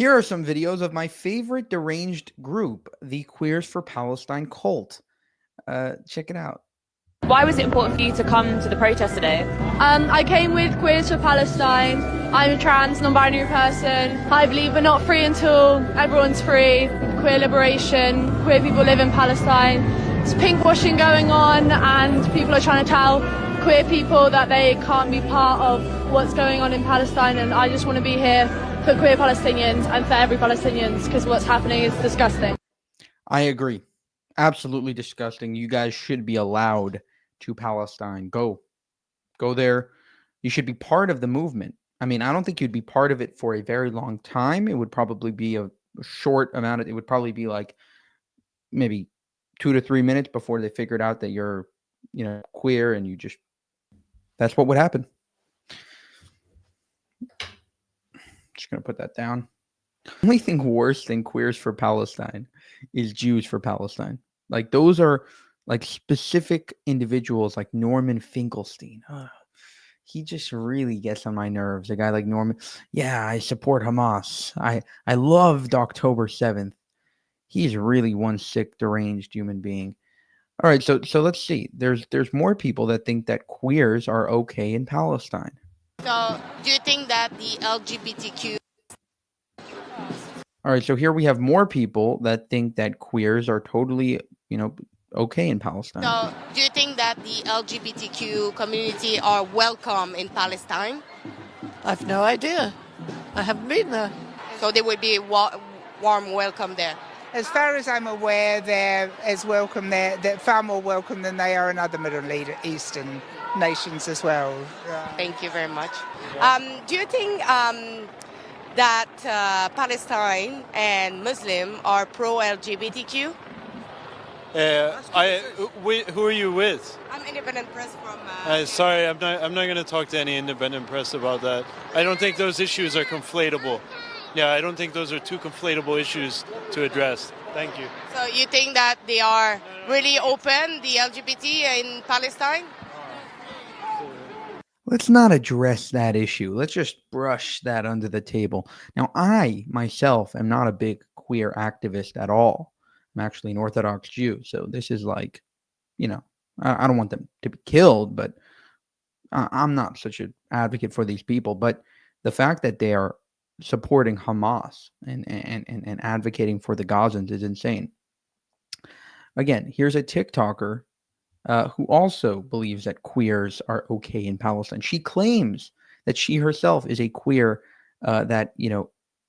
Here are some videos of my favorite deranged group, the Queers for Palestine cult. Check it out. Why was it important for you to come to the protest today? I came with Queers for Palestine. I'm a trans, non-binary person. I believe we're not free until everyone's free. Queer liberation, queer people live in Palestine. There's pinkwashing going on and people are trying to tell queer people that they can't be part of what's going on in Palestine, and I just want to be here for queer Palestinians and for every Palestinian, because what's happening is disgusting. I agree. Absolutely disgusting. You guys should be allowed to Palestine. Go there. You should be part of the movement. I mean, I don't think you'd be part of it for a very long time. It would probably be a short amount. It would probably be like maybe 2 to 3 minutes before they figured out that you're, queer, and that's what would happen. Just going to put that down. The only thing worse than Queers for Palestine is Jews for Palestine. Like, those are like specific individuals like Norman Finkelstein. He just really gets on my nerves. A guy like Norman. Yeah, I support Hamas. I loved October 7th. He's really one sick, deranged human being. All right, so let's see. There's more people that think that queers are okay in Palestine. So, do you think that the LGBTQ... All right, so here we have more people that think that queers are totally, okay in Palestine. So, do you think that the LGBTQ community are welcome in Palestine? I've no idea. I haven't been there. So they would be warm welcome there? As far as I'm aware, they're as welcome there. They're far more welcome than they are in other Middle Eastern nations as well. Thank you very much. Do you think that Palestine and Muslim are pro-LGBTQ? Who are you with? I'm independent press from... Sorry, I'm not going to talk to any independent press about that. I don't think those issues are conflatable. Yeah, I don't think those are two conflatable issues to address. Thank you. So you think that they are really open, the LGBT in Palestine? Let's not address that issue. Let's just brush that under the table. Now, I, myself, am not a big queer activist at all. I'm actually an Orthodox Jew. So this is like, I don't want them to be killed, but I'm not such an advocate for these people. But the fact that they are supporting Hamas and advocating for the Gazans is insane. Again, here's a TikToker who also believes that queers are okay in Palestine. She claims that she herself is a queer that,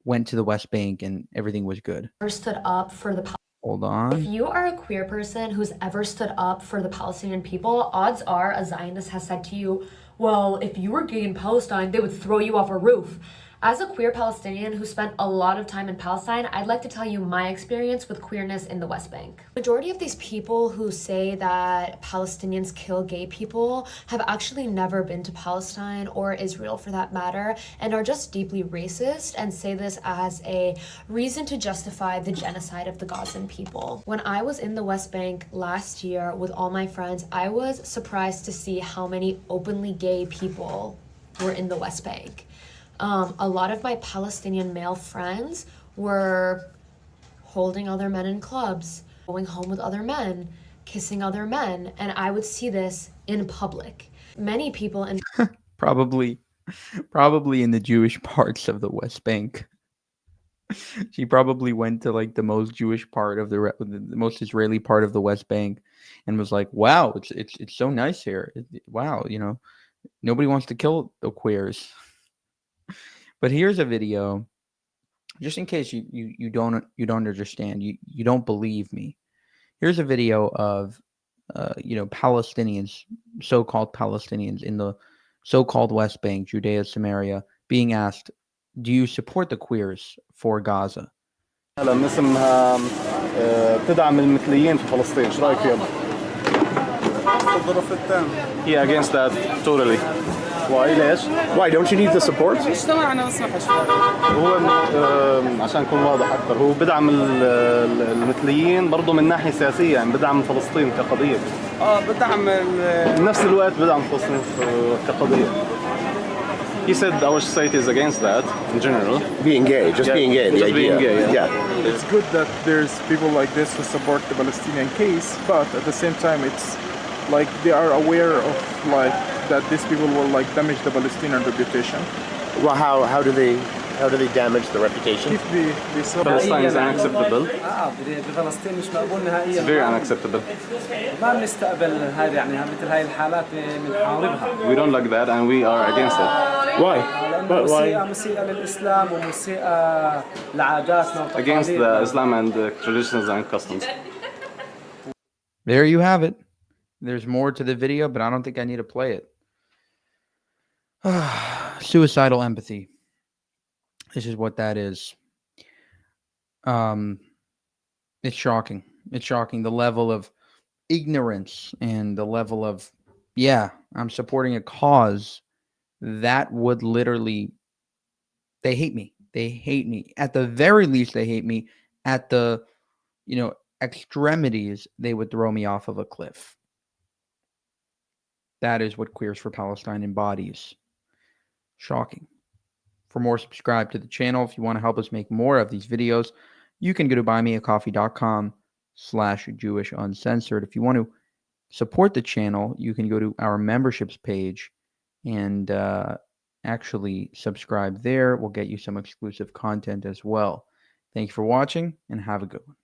went to the West Bank and everything was good. Stood up for the Hold on. If you are a queer person who's ever stood up for the Palestinian people, odds are a Zionist has said to you, well, if you were gay in Palestine, they would throw you off a roof. As a queer Palestinian who spent a lot of time in Palestine, I'd like to tell you my experience with queerness in the West Bank. Majority of these people who say that Palestinians kill gay people have actually never been to Palestine or Israel for that matter, and are just deeply racist and say this as a reason to justify the genocide of the Gazan people. When I was in the West Bank last year with all my friends, I was surprised to see how many openly gay people were in the West Bank. A lot of my Palestinian male friends were holding other men in clubs, going home with other men, kissing other men, and I would see this in public. Many people in probably in the Jewish parts of the West Bank. She probably went to like the most Jewish part of the most Israeli part of the West Bank and was like, "Wow, it's so nice here. Wow, nobody wants to kill the queers." But here's a video, just in case you don't understand, you don't believe me. Here's a video of Palestinians, so-called Palestinians in the so-called West Bank, Judea, Samaria, being asked, do you support the queers for Gaza? اسمها بتدعم المثليين في فلسطين، شو رايك فيها؟ الظرف الثاني. Yeah, against that totally. Why ليش؟ Why don't you need the support? اجتمعنا مسمح شوي. هو عشان نكون واضح اكثر، هو بدعم المثليين برضه من ناحيه سياسيه، يعني بدعم فلسطين كقضيه. بدعم بنفس الوقت بدعم فلسطين كقضيه. He said our society is against that in general. Being gay, just Yeah, being gay. The just being idea. gay, yeah. It's good that there's people like this who support the Palestinian case, but at the same time, it's like they are aware of like that these people will like damage the Palestinian reputation. Well, how do they damage the reputation? If they support Palestine is unacceptable. بفلسطين مش مقبول نهائيا. It's very unacceptable. ما بنستقبل هذه يعني مثل هاي الحالات بنحاربها. We don't like that and we are against it. Why? مسيئة للإسلام ومسيئة لعاداتنا وتقاليدنا. Against the Islam and the traditions and customs. There you have it. There's more to the video, but I don't think I need to play it. Suicidal empathy. This is what that is. It's shocking. It's shocking the level of ignorance and the level of, yeah, I'm supporting a cause that would literally, they hate me. They hate me. At the very least, they hate me. At the, extremities, they would throw me off of a cliff. That is what Queers for Palestine embodies. Shocking. For more, subscribe to the channel. If you want to help us make more of these videos, you can go to buymeacoffee.com/JewishUncensored. If you want to support the channel, you can go to our memberships page and actually subscribe there. We'll get you some exclusive content as well. Thank you for watching and have a good one.